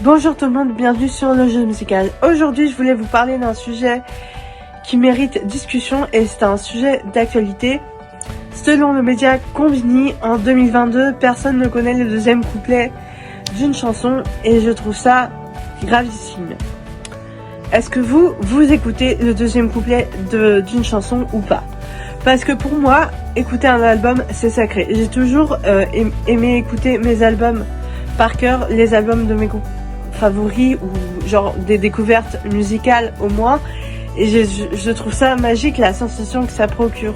Bonjour tout le monde, bienvenue sur le jeu musical. Aujourd'hui, je voulais vous parler d'un sujet qui mérite discussion et c'est un sujet d'actualité. Selon le média Konbini, en 2022, personne ne connaît le deuxième couplet d'une chanson et je trouve ça gravissime. Est-ce que vous écoutez le deuxième couplet d'une chanson ou pas? Parce que pour moi, écouter un album, c'est sacré. J'ai toujours aimé écouter mes albums par cœur, les albums de mes groupes favoris ou genre des découvertes musicales au moins, et je trouve ça magique la sensation que ça procure.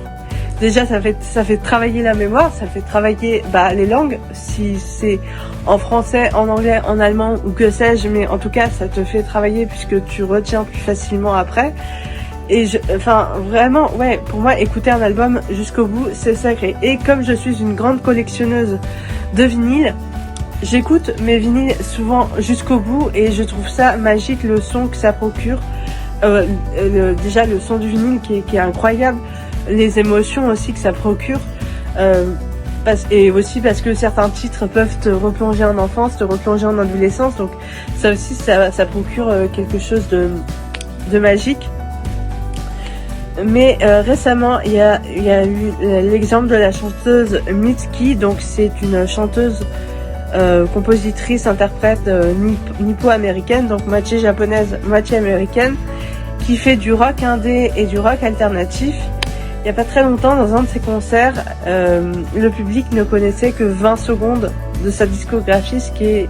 Déjà ça fait travailler la mémoire, ça fait travailler les langues, si c'est en français, en anglais, en allemand ou que sais-je, mais en tout cas ça te fait travailler puisque tu retiens plus facilement après. Et vraiment, ouais, pour moi écouter un album jusqu'au bout c'est sacré. Et comme je suis une grande collectionneuse de vinyles, j'écoute mes vinyles souvent jusqu'au bout et je trouve ça magique le son que ça procure. Déjà le son du vinyle qui est incroyable, les émotions aussi que ça procure, et aussi parce que certains titres peuvent te replonger en enfance, te replonger en adolescence, donc ça aussi ça procure quelque chose de magique. Mais récemment il y a eu l'exemple de la chanteuse Mitski, donc c'est une chanteuse compositrice, interprète nippo-américaine, donc moitié japonaise, moitié américaine, qui fait du rock indé et du rock alternatif. Il n'y a pas très longtemps, dans un de ses concerts, le public ne connaissait que 20 secondes de sa discographie, ce qui est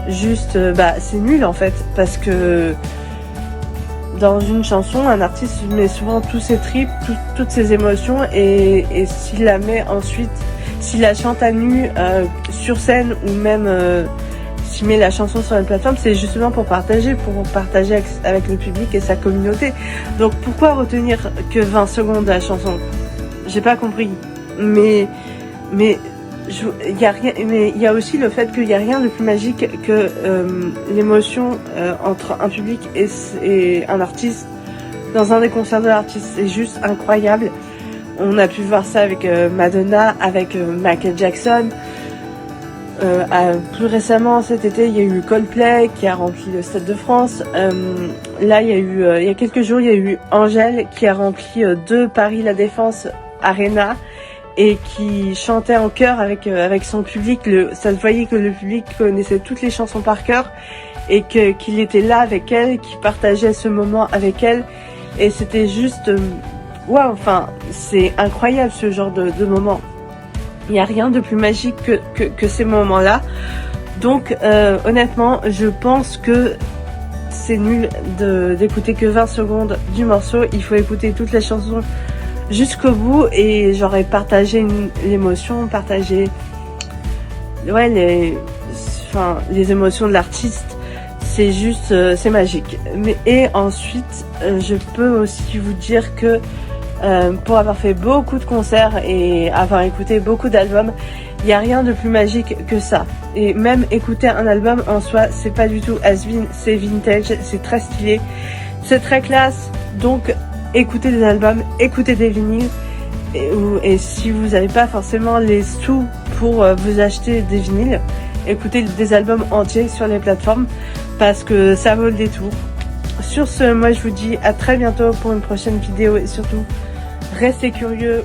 juste, c'est nul en fait, parce que dans une chanson, un artiste met souvent tous ses tripes, toutes ses émotions, et s'il la met ensuite, s'il la chante à nu sur scène ou même s'il met la chanson sur une plateforme, c'est justement pour partager avec le public et sa communauté. Donc pourquoi retenir que 20 secondes de la chanson? J'ai pas compris. Mais il y a aussi le fait qu'il n'y a rien de plus magique que l'émotion entre un public et un artiste dans un des concerts de l'artiste. C'est juste incroyable. On a pu voir ça avec Madonna, avec Michael Jackson. Plus récemment, cet été, il y a eu Coldplay qui a rempli le Stade de France. Là, il y a quelques jours, il y a eu Angèle qui a rempli de Paris La Défense Arena et qui chantait en chœur avec son public. Ça se voyait que le public connaissait toutes les chansons par cœur et qu'il était là avec elle, qu'il partageait ce moment avec elle. Et c'était juste... Waouh, c'est incroyable ce genre de moment. Il n'y a rien de plus magique que ces moments-là. Donc, honnêtement, je pense que c'est nul d'écouter que 20 secondes du morceau. Il faut écouter toute la chanson jusqu'au bout et j'aurais partagé l'émotion, partager les émotions de l'artiste. C'est juste, c'est magique. Et ensuite, je peux aussi vous dire que pour avoir fait beaucoup de concerts et avoir écouté beaucoup d'albums, il n'y a rien de plus magique que ça. Et même écouter un album en soi, c'est pas du tout has-been, c'est vintage, c'est très stylé, c'est très classe. Donc écoutez des albums, écoutez des vinyles, et si vous n'avez pas forcément les sous pour vous acheter des vinyles, écoutez des albums entiers sur les plateformes parce que ça vaut le détour. Sur ce, moi je vous dis à très bientôt pour une prochaine vidéo et surtout restez curieux.